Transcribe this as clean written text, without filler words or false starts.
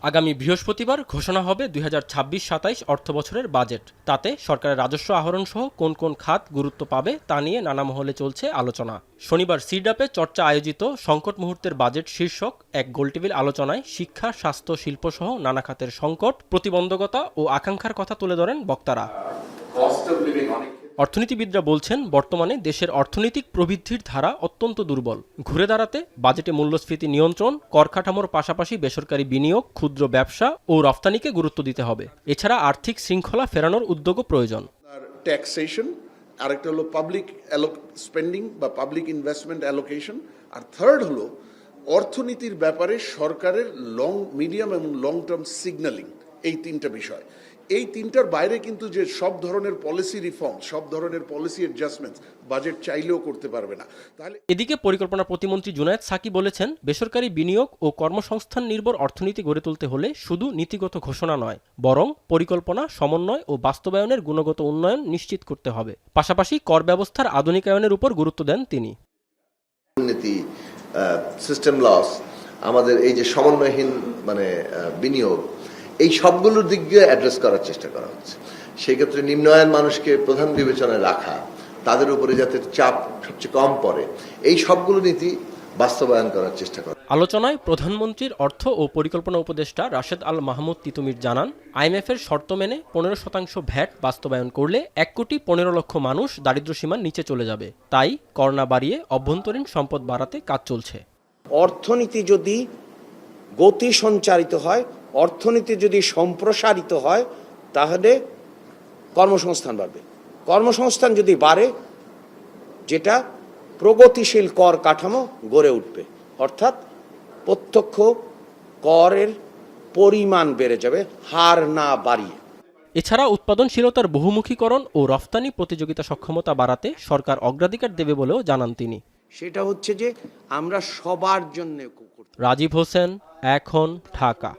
আগামী বৃহস্পতিবার ঘোষণা হবে ২০২৬-২৭ অর্থবছরের বাজেট। তাতে সরকারের রাজস্ব আহরণ সহ কোন কোন খাত গুরুত্ব পাবে তা নিয়ে নানা মহলে চলছে আলোচনা। শনিবার সিডাপে চর্চা আয়োজিত সংকট মুহূর্তের বাজেট শীর্ষক এক গোলটেবিল আলোচনায় শিক্ষা, স্বাস্থ্য, শিল্পসহ নানা খাতের সংকট, প্রতিবন্ধকতা ও আকাঙ্ক্ষার কথা তুলে ধরেন বক্তারা। অর্থনীতিবিদরা বলছেন, বর্তমানে দেশের অর্থনৈতিক প্রবৃদ্ধির ধারা অত্যন্ত দুর্বল। ঘুরে দাঁড়াতে বাজেটে মূল্যস্ফীতি নিয়ন্ত্রণ, কর কাঠামোর পাশাপাশি বেসরকারি বিনিয়োগ, ক্ষুদ্র ব্যবসা ও রফতানিকে গুরুত্ব দিতে হবে। এছাড়া আর্থিক শৃঙ্খলা ফেরানোর উদ্যোগও প্রয়োজন। ট্যাক্সেশন, আরেকটা হলো পাবলিক স্পেন্ডিং বা পাবলিক ইনভেস্টমেন্ট অ্যালোকেশন, আর থার্ড হলো অর্থনীতির ব্যাপারে সরকারের লং, মিডিয়াম এবং লং টার্ম সিগন্যালিং। এই তিনটা বিষয়, এই তিনটার বাইরে কিন্তু যে সব ধরনের পলিসি রিফর্ম, সব ধরনের পলিসি অ্যাডজাস্টমেন্ট বাজেট চাইলেও করতে পারবে না। তাহলে এদিকে পরিকল্পনা প্রতিমন্ত্রী জুনায়েদ সাকি বলেছেন, বেসরকারি বিনিয়োগ ও কর্মসংস্থান নির্ভর অর্থনীতি গড়ে তুলতে হলে শুধু নীতিগত ঘোষণা নয়, বরং পরিকল্পনা, সমন্বয় ও বাস্তবায়নের গুণগত উন্নয়ন নিশ্চিত করতে হবে। পাশাপাশি কর ব্যবস্থার আধুনিকায়নের উপর গুরুত্ব দেন তিনি। দুর্নীতি, সিস্টেম লস, আমাদের এই যে সমন্বয়হীন বিনিয়োগ, এই সবগুলোর দিক দিয়ে অ্যাড্রেস করার চেষ্টা করা হচ্ছে। সেই ক্ষেত্রে নিম্ন আয়ের মানুষকে প্রধান বিবেচনায় রাখা, তাদের উপরে যাতে চাপ সবচেয়ে কম পড়ে, এই সবগুলো নীতি বাস্তবায়ন করার চেষ্টা করা। আলোচনায় প্রধানমন্ত্রীর অর্থ ও পরিকল্পনা উপদেষ্টা রাশেদ আল মাহমুদ তিতুমির জানান, আইএমএফের শর্ত মেনে 15% ভ্যাট বাস্তবায়ন করলে 1,15,00,000 মানুষ দারিদ্র্যসীমার নিচে চলে যাবে। তাই কর না বাড়িয়ে অভ্যন্তরীণ সম্পদ বাড়াতে কাজ চলছে। অর্থনীতি যদি গতি সঞ্চারিত হয়, অর্থনীতি যদি সম্প্রসারিত হয়, তাহলে কর্মসংস্থান বাড়বে। কর্মসংস্থান যদি বাড়ে, যেটা প্রগতিশীল কর কাঠামো গড়ে উঠবে, অর্থাৎ প্রত্যক্ষ করের পরিমাণ বেড়ে যাবে, হার না বাড়িয়ে। এছাড়া উৎপাদনশীলতার বহুমুখীকরণ ও রফতানি প্রতিযোগিতা সক্ষমতা বাড়াতে সরকার অগ্রাধিকার দেবে বলেও জানান তিনি। সেটা হচ্ছে যে আমরা সবার জন্য। রাজীব হোসেন, এখন, ঢাকা।